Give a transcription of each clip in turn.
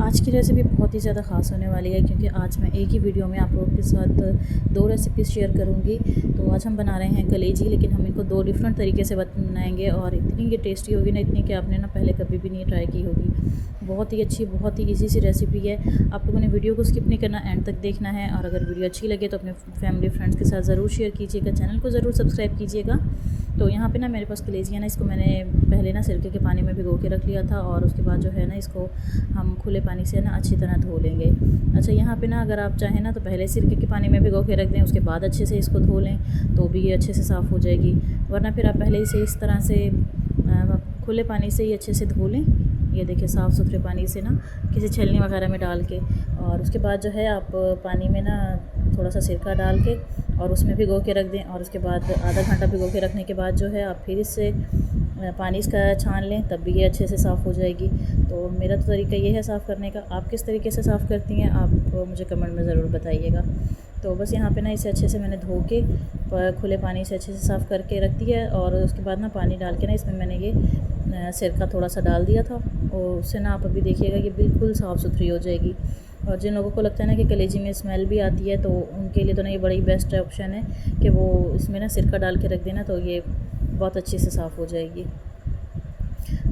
आज की रेसिपी बहुत ही ज़्यादा ख़ास होने वाली है क्योंकि आज मैं एक ही वीडियो में आप लोगों के साथ दो रेसिपीज़ शेयर करूंगी। तो आज हम बना रहे हैं कलेजी, लेकिन हम इनको दो डिफरेंट तरीके से बनाएंगे और इतनी ये टेस्टी होगी ना, इतनी कि आपने ना पहले कभी भी नहीं ट्राई की होगी। बहुत ही अच्छी, बहुत ही ईजी सी रेसिपी है। आप लोगों ने वीडियो को स्किप नहीं करना, एंड तक देखना है। और अगर वीडियो अच्छी लगे तो अपने फैमिली फ्रेंड्स के साथ ज़रूर शेयर कीजिएगा, चैनल को ज़रूर सब्सक्राइब कीजिएगा। तो यहाँ पे ना मेरे पास कलेजी है ना, इसको मैंने पहले ना सिरके के पानी में भिगो के रख लिया था और उसके बाद जो है ना इसको हम खुले पानी से ना अच्छी तरह धो लेंगे। अच्छा, यहाँ पे ना अगर आप चाहें ना तो पहले सिरके के पानी में भिगो के रख दें, उसके बाद अच्छे से इसको धो लें तो भी ये अच्छे से साफ़ हो जाएगी। वरना फिर आप पहले से इस तरह से खुले पानी से ही अच्छे से धो लें। ये देखिए, साफ़ सुथरे पानी से ना, किसी छलनी वगैरह में डाल के। और उसके बाद जो है आप पानी में ना थोड़ा सा सिरका डाल के और उसमें भिगो के रख दें। और उसके बाद आधा घंटा भिगो के रखने के बाद जो है आप फिर इससे पानी इसका छान लें, तब भी ये अच्छे से साफ़ हो जाएगी। तो मेरा तो तरीका ये है साफ़ करने का। आप किस तरीके से साफ़ करती हैं आप मुझे कमेंट में ज़रूर बताइएगा। तो बस यहाँ पे ना इसे अच्छे से मैंने धो के खुले पानी से अच्छे से साफ़ करके रख दिया है। और उसके बाद ना पानी डाल के ना इसमें मैंने ये सिरका थोड़ा सा डाल दिया था और उससे ना आप अभी देखिएगा ये बिल्कुल साफ़ सुथरी हो जाएगी। और जिन लोगों को लगता है ना कि कलेजी में स्मेल भी आती है, तो उनके लिए तो ना ये बड़ी बेस्ट ऑप्शन है कि वो इसमें ना सिरका डाल के रख देना, तो ये बहुत अच्छे से साफ़ हो जाएगी।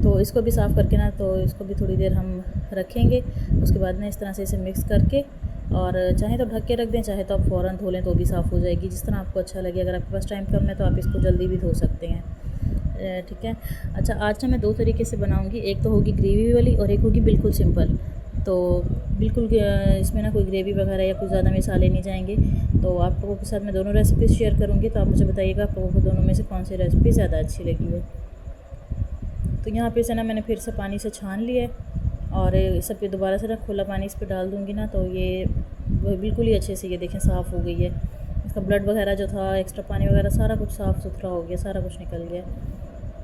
तो इसको भी साफ़ करके ना, तो इसको भी थोड़ी देर हम रखेंगे। उसके बाद ना इस तरह से इसे मिक्स करके, और चाहे तो ढक के रख दें, चाहे तो आप फ़ौरन धो लें तो भी साफ़ हो जाएगी, जिस तरह आपको अच्छा लगे। अगर आपके पास टाइम कम है तो आप इसको जल्दी भी धो सकते हैं, ठीक है। अच्छा, आज ना मैं दो तरीके से बनाऊंगी। एक तो होगी ग्रेवी वाली और एक होगी बिल्कुल सिंपल। तो बिल्कुल इसमें ना कोई ग्रेवी वगैरह या कुछ ज़्यादा मसाले नहीं जाएंगे। तो आप लोगों के साथ मैं दोनों रेसिपीज़ शेयर करूँगी, तो आप मुझे बताइएगा आप लोगों को दोनों में से कौन सी रेसिपी ज़्यादा अच्छी लगी है। तो यहाँ पे से ना मैंने फिर से पानी से छान लिया है और सब पे दोबारा से ना खुला पानी इस पर डाल दूँगी ना, तो ये बिल्कुल ही अच्छे से ये देखें साफ़ हो गई है। इसका ब्लड वगैरह जो था, एक्स्ट्रा पानी वगैरह सारा कुछ साफ़ सुथरा हो गया, सारा कुछ निकल गया।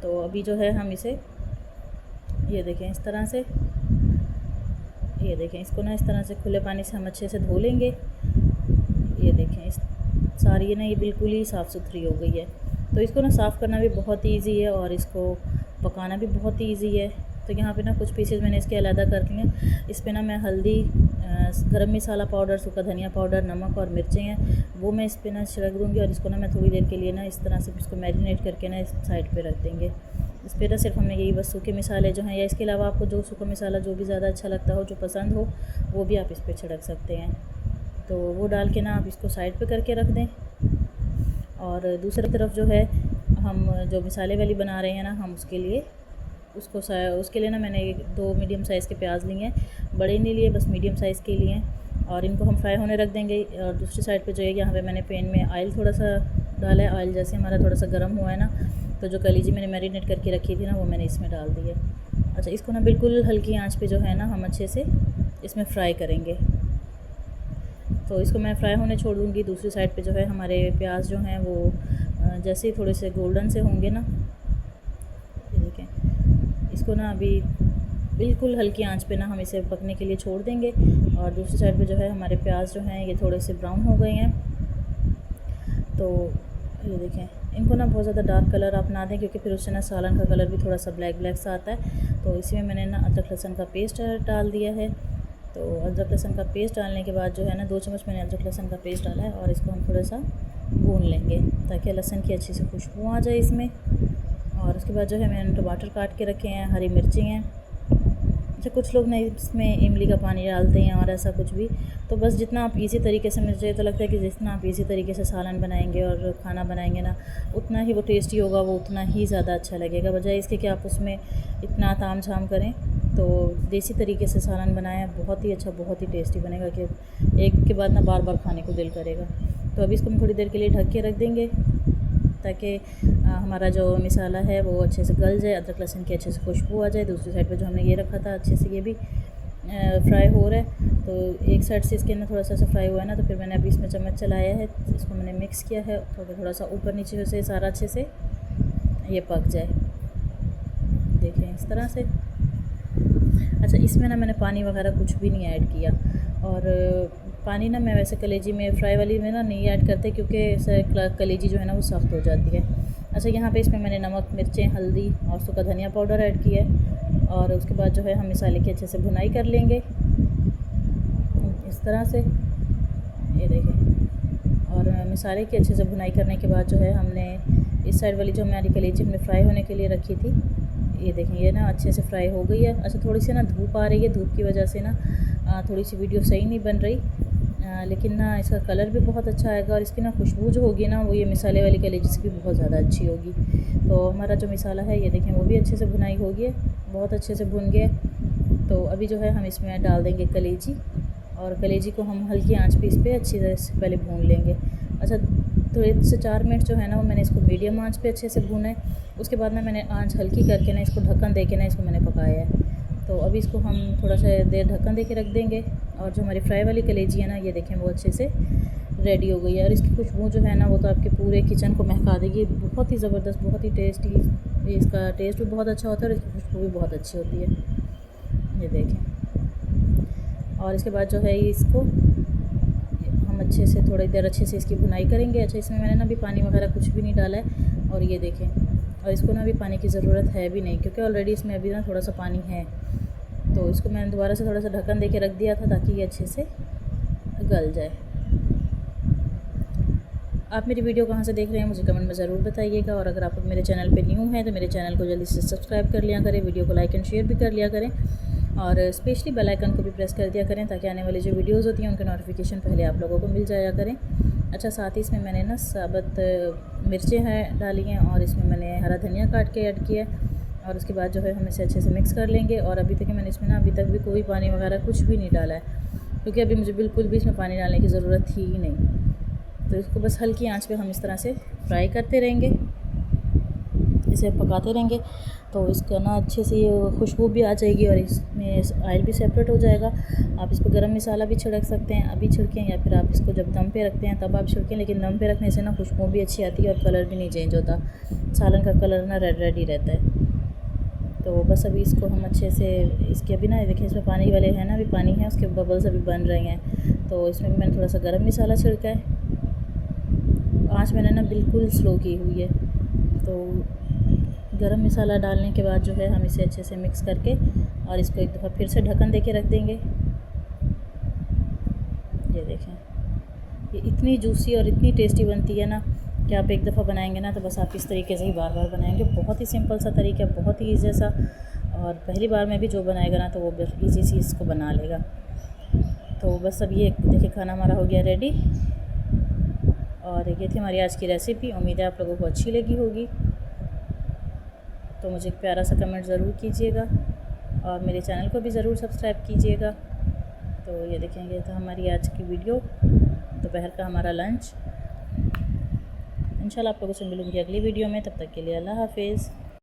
तो अभी जो है हम इसे, ये देखें इस तरह से, ये देखें इसको ना इस तरह से खुले पानी से हम अच्छे से धो लेंगे। ये देखें इस सारी ना ये बिल्कुल ही साफ़ सुथरी हो गई है। तो इसको ना साफ़ करना भी बहुत ही ईजी है और इसको पकाना भी बहुत ही ईजी है। तो यहाँ पे ना कुछ पीसेस मैंने इसके अलग कर दिए हैं। इस पे ना मैं हल्दी, गरम मसाला पाउडर, सूखा धनिया पाउडर, नमक और मिर्चें हैं वो मैं इस पर ना छिड़क दूँगी। और इसको ना मैं थोड़ी देर के लिए ना इस तरह से इसको मैरिनेट करके ना इस साइड पर रख देंगे। इस पर ना सिर्फ हमने यही बस सूखे मसाले जो हैं, या इसके अलावा आपको जो सूखा मसाला जो भी ज़्यादा अच्छा लगता हो, जो पसंद हो, वो भी आप इस पर छिड़क सकते हैं। तो वो डाल के ना आप इसको साइड पे करके रख दें। और दूसरी तरफ जो है हम जो मसाले वाली बना रहे हैं ना, हम उसके लिए ना मैंने दो मीडियम साइज़ के प्याज लिए हैं, बड़े नहीं लिए, बस मीडियम साइज़ के लिए हैं। और इनको हम फ्राई होने रख देंगे। और दूसरी साइड पे जो है यहाँ पे मैंने पैन में ऑयल थोड़ा सा डाला है। ऑयल जैसे हमारा थोड़ा सा गर्म हुआ है ना, तो जो कलेजी मैंने मैरिनेट करके रखी थी ना, वो मैंने इसमें डाल दी है। अच्छा, इसको ना बिल्कुल हल्की आंच पे जो है ना हम अच्छे से इसमें फ्राई करेंगे। तो इसको मैं फ्राई होने छोड़ दूँगी। दूसरी साइड पे जो है हमारे प्याज जो हैं वो जैसे ही थोड़े से गोल्डन से होंगे ना, ये देखें इसको ना अभी बिल्कुल हल्की आंच पे ना हम इसे पकने के लिए छोड़ देंगे। और दूसरी साइड पे जो है हमारे प्याज जो हैं ये थोड़े से ब्राउन हो गए हैं। तो ये देखें, इनको ना बहुत ज़्यादा डार्क कलर आप ना दें, क्योंकि फिर उससे ना सालन का कलर भी थोड़ा सा ब्लैक ब्लैक सा आता है। तो इसी में मैंने ना अदरक लहसुन का पेस्ट डाल दिया है। तो अदरक लहसुन का पेस्ट डालने के बाद जो है ना 2 चम्मच मैंने अदरक लहसुन का पेस्ट डाला है और इसको हम थोड़ा सा भून लेंगे ताकि लहसुन की अच्छी से खुशबू आ जाए इसमें। और उसके बाद जो है मैंने टमाटर काट के रखे हैं, हरी मिर्ची हैं। अच्छा, कुछ लोग ना इसमें इमली का पानी डालते हैं और ऐसा कुछ भी। तो बस जितना आप इजी तरीके से, मुझे तो लगता है कि जितना आप इजी तरीके से सालन बनाएंगे और खाना बनाएंगे ना, उतना ही वो टेस्टी होगा, वो उतना ही ज़्यादा अच्छा लगेगा, बजाय इसके कि आप उसमें इतना ताम झाम करें। तो देसी तरीके से सालन बनाया, बहुत ही अच्छा, बहुत ही टेस्टी बनेगा कि एक के बाद ना बार बार खाने को दिल करेगा। तो अभी इसको हम थोड़ी देर के लिए ढक के रख देंगे ताकि हमारा जो मसाला है वो अच्छे से गल जाए, अदरक लहसुन की अच्छे से खुशबू आ जाए। दूसरी साइड पे जो हमने ये रखा था अच्छे से ये भी फ्राई हो रहा है। तो एक साइड से इसके अंदर थोड़ा सा फ्राई हुआ है ना, तो फिर मैंने अभी इसमें चम्मच चलाया है, इसको मैंने मिक्स किया है थोड़ा सा ऊपर नीचे से सारा अच्छे से ये पक जाए। देखें इस तरह से। अच्छा, इसमें ना मैंने पानी वगैरह कुछ भी नहीं ऐड किया। और पानी ना मैं वैसे कलेजी में फ्राई वाली में ना नहीं ऐड करते, क्योंकि कलेजी जो है ना वो सख्त हो जाती है। अच्छा, यहाँ पे इसमें मैंने नमक, मिर्चें, हल्दी और सूखा धनिया पाउडर ऐड किया है। और उसके बाद जो है हम मसाले की अच्छे से भुनाई कर लेंगे। इस तरह से, ये देखें। और मसाले की अच्छे से भुनाई करने के बाद जो है हमने इस साइड वाली जो हमारी कलेजी हमने फ्राई होने के लिए रखी थी, ये देखें ये ना अच्छे से फ्राई हो गई है। अच्छा थोड़ी सी ना धूप आ रही है, धूप की वजह से ना थोड़ी सी वीडियो सही नहीं बन रही, लेकिन ना इसका कलर भी बहुत अच्छा आएगा और इसकी ना खुशबू जो होगी ना वो ये मिसाले वाली कलेजी से भी बहुत ज़्यादा अच्छी होगी। तो हमारा जो मिसाला है ये देखें वो भी अच्छे से भुनाई हो गई है, बहुत अच्छे से भुन गया। तो अभी जो है हम इसमें डाल देंगे कलेजी, और कलेजी को हम हल्की आंच पे इस पर अच्छी तरह से पहले भून लेंगे। अच्छा 3 से 4 मिनट जो है ना वो मैंने इसको मीडियम आंच पे अच्छे से भूना है। उसके बाद ना मैंने आंच हल्की करके ना इसको ढक्कन दे के ना इसको मैंने पकाया है। तो अभी इसको हम थोड़ा सा देर ढक्कन दे के रख देंगे। और जो हमारी फ्राई वाली कलेजी है ना ये देखें वो अच्छे से रेडी हो गई है, और इसकी खुशबू जो है ना वो तो आपके पूरे किचन को महका देगी। बहुत ही ज़बरदस्त, बहुत ही टेस्टी, इसका टेस्ट भी बहुत अच्छा होता है और इसकी खुशबू भी बहुत अच्छी होती है, ये देखें। और इसके बाद जो है इसको हम अच्छे से थोड़ी देर अच्छे से इसकी भुनाई करेंगे। अच्छा इसमें मैंने ना अभी पानी वगैरह कुछ भी नहीं डाला है, और ये देखें, और इसको ना अभी पानी की ज़रूरत है भी नहीं क्योंकि ऑलरेडी इसमें अभी ना थोड़ा सा पानी है। तो इसको मैंने दोबारा से थोड़ा सा ढक्कन दे के रख दिया था ताकि ये अच्छे से गल जाए। आप मेरी वीडियो कहाँ से देख रहे हैं मुझे कमेंट में ज़रूर बताइएगा, और अगर आप मेरे चैनल पे न्यू हैं तो मेरे चैनल को जल्दी से सब्सक्राइब कर लिया करें, वीडियो को लाइक एंड शेयर भी कर लिया करें, और स्पेशली बेल आइकन को भी प्रेस कर दिया करें ताकि आने वाली जो वीडियोस होती हैं उनके नोटिफिकेशन पहले आप लोगों को मिल जाया करें। अच्छा साथ ही इसमें मैंने ना साबुत मिर्चें हैं डाली हैं, और इसमें मैंने हरा धनिया काट के ऐड किया है, और उसके बाद जो है हम इसे अच्छे से मिक्स कर लेंगे। और अभी तक मैंने इसमें ना अभी तक भी कोई पानी वगैरह कुछ भी नहीं डाला है क्योंकि अभी मुझे बिल्कुल भी इसमें पानी डालने की ज़रूरत थी ही नहीं। तो इसको बस हल्की आंच पे हम इस तरह से फ्राई करते रहेंगे, इसे पकाते रहेंगे, तो इसका ना अच्छे से खुशबू भी आ जाएगी और इसमें ऑयल भी सेपरेट हो जाएगा। आप इस पर गरम मसाला भी छिड़क सकते हैं, अभी छिड़कें, या फिर आप इसको जब दम पे रखते हैं तब आप छिड़कें, लेकिन दम पे रखने से ना खुशबू भी अच्छी आती है और कलर भी नहीं चेंज होता, सालन का कलर ना रेड रेड ही रहता है। तो बस अभी इसको हम अच्छे से, इसके अभी ना देखिए इसमें पानी वाले हैं ना, अभी पानी है, उसके बबल्स अभी बन रहे हैं। तो इसमें मैंने थोड़ा सा गरम मसाला छिड़का है, आँच मैंने ना बिल्कुल स्लो की हुई है। तो गरम मसाला डालने के बाद जो है हम इसे अच्छे से मिक्स करके और इसको एक दफ़ा फिर से ढक्कन दे के रख देंगे। ये देखें, ये इतनी जूसी और इतनी टेस्टी बनती है ना कि आप एक दफ़ा बनाएंगे ना तो बस आप इस तरीके से ही बार बार बनाएंगे। बहुत ही सिंपल सा तरीका, बहुत ही ईजी सा, और पहली बार में भी जो बनाएगा ना तो वो ईजी सी इसको बना लेगा। तो बस अब ये देखिए खाना हमारा हो गया रेडी, और ये थी हमारी आज की रेसिपी। उम्मीद है आप लोगों को अच्छी लगी होगी। तो मुझे एक प्यारा सा कमेंट ज़रूर कीजिएगा और मेरे चैनल को भी ज़रूर सब्सक्राइब कीजिएगा। तो ये देखेंगे तो हमारी आज की वीडियो, दोपहर का हमारा लंच। इंशाल्लाह आप लोगों से मिलूँगी अगली वीडियो में, तब तक के लिए अल्लाह हाफिज़।